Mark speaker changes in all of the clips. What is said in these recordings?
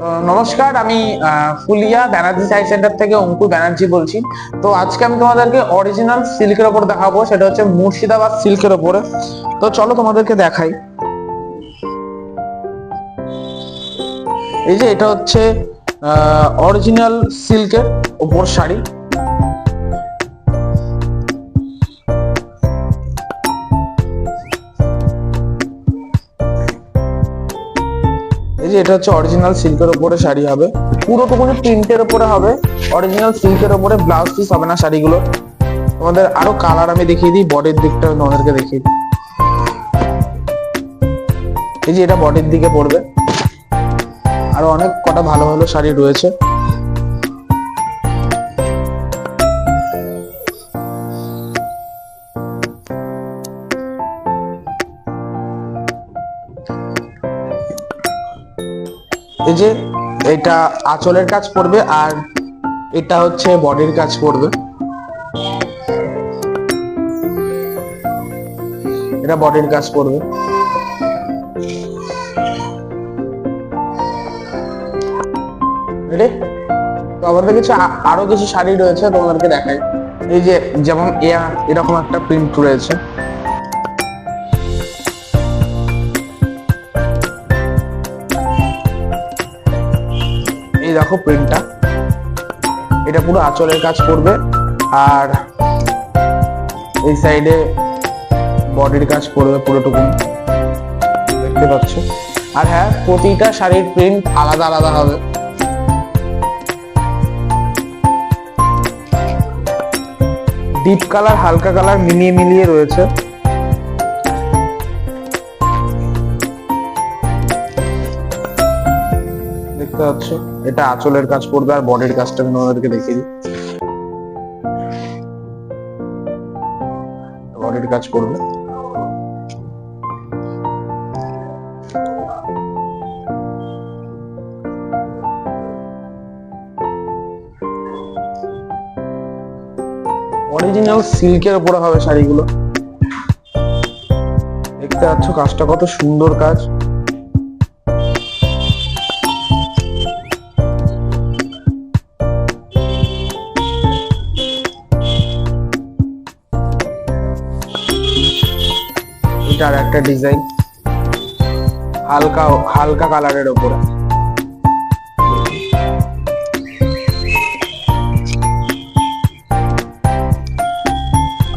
Speaker 1: নমস্কার, আমি ফুলিয়া ব্যানার্জি সাই সেন্টার থেকে অঙ্কুর ব্যানার্জি বলছি। তো আজকে আমি তোমাদেরকে অরিজিনাল সিল্কের ওপর দেখাবো, সেটা হচ্ছে মুর্শিদাবাদ সিল্কের ওপরে। তো চলো তোমাদেরকে দেখাই। এই যে এটা হচ্ছে অরিজিনাল সিল্কের ওপর শাড়ি। এই যে এটা হচ্ছে অরিজিনাল সিল্কের উপরে শাড়ি হবে, পুরোটুকুনি প্রিন্টের উপরে হবে, অরিজিনাল সিল্কের উপরে। ব্লাউজ পিস হবে না শাড়িগুলো। তোমাদের আরো কালার আমি দেখিয়ে দিই, বডির দিকটা তোমাদেরকে দেখিয়ে দিই। এই যে এটা বডির দিকে পড়বে, আরো অনেক কটা ভালো ভালো শাড়ি রয়েছে। এই যে এটা আঁচলের কাজ পড়বে, আর এটা হচ্ছে বডির কাজ পড়বে। এটা বডির কাজ পড়বে। তো আমাদের কিছু আরো কিছু শাড়ি রয়েছে, তোমাদেরকে দেখাই। এই যে যেমন এরকম একটা প্রিন্ট রয়েছে। এই দেখো প্রিন্টটা, এটা পুরো আঁচলের কাজ করবে, আর এই সাইডে বডির কাজ করবে পুরোটুকু, দেখতে পাচ্ছ। আর হ্যাঁ, প্রতিটা শাড়ির প্রিন্ট আলাদা আলাদা হবে। ডিপ কালার হালকা কালার মিলিয়ে মিলিয়ে রয়েছে। দেখতে পাচ্ছ, এটা আঁচলের কাজ করবে, আর বডির কাজটা আমি তোমাদেরকে দেখিয়ে দিই। বডির কাজ করবে। অরিজিনাল সিল্কের উপরে হবে শাড়িগুলো। দেখতে পাচ্ছ কাজটা কত সুন্দর কাজ। এটার একটা ডিজাইন হালকা হালকা কালারের উপরে।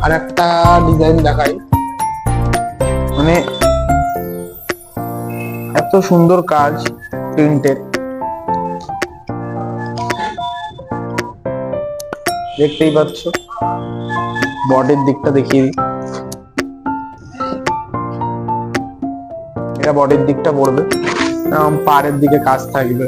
Speaker 1: আর একটা ডিজাইন দেখাই, মানে এত সুন্দর কাজ প্রিন্টের, দেখতেই পাচ্ছ। বডির দিকটা দেখিয়ে দিই। এটা বডির দিকটা পড়বে, পাড়ের দিকে কাজ থাকবে।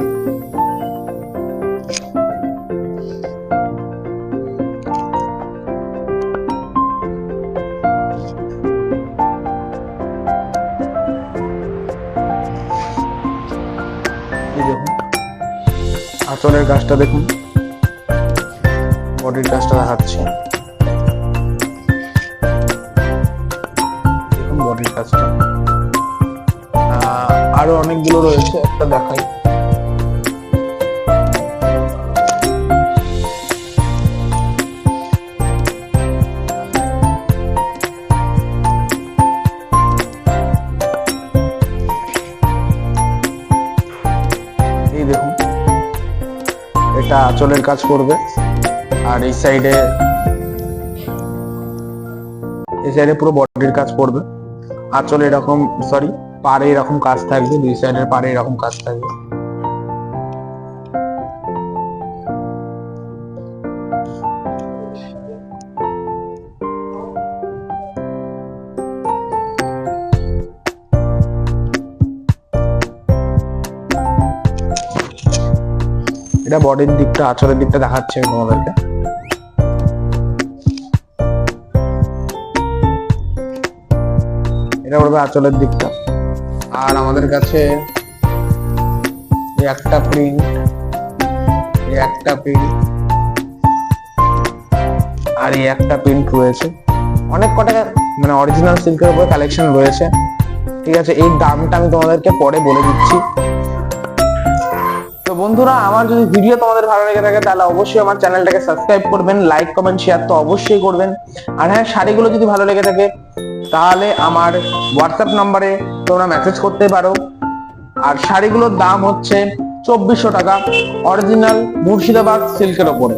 Speaker 1: আঁচলের কাজটা দেখুন, বডির কাজটা দেখাচ্ছে, দেখুন বডির কাজটা। আরো অনেকগুলো রয়েছে, একটা দেখাই। এই দেখুন, এটা আঁচলের কাজ করবে, আর এই সাইডে পুরো বডির কাজ করবে। আঁচলে এরকম, সরি, পাড়ে এরকম কাজ থাকবে, দুই সাইডের পাড়ে এরকম কাজ থাকবে। এটা বডির দিকটা, আঁচলের দিকটা দেখাচ্ছে তোমাদেরকে। এটা পড়বে আঁচলের দিকটা। আর আমাদের কাছে একটা প্রিন্ট, একটা প্রিন্ট, আর এই একটা প্রিন্ট রয়েছে। অনেক কটা মানে অরিজিনাল সিল্কের উপর কালেকশন রয়েছে। ঠিক আছে, এই দামটা আমি তোমাদেরকে পরে বলে দিচ্ছি। তো তো বন্ধুরা, আমার যদি ভিডিও তোমাদের ভালো লেগে থাকে তাহলে অবশ্যই আমার চ্যানেলটাকে সাবস্ক্রাইব করবেন, লাইক কমেন্ট শেয়ার তো অবশ্যই করবেন। আর হ্যাঁ, শাড়িগুলো যদি ভালো লেগে থাকে তাহলে আমার হোয়াটসঅ্যাপ নাম্বারে তোমরা মেসেজ করতে পারো। আর শাড়িগুলোর দাম হচ্ছে 2400 টাকা, অরিজিনাল মুর্শিদাবাদ সিল্কের ওপরে।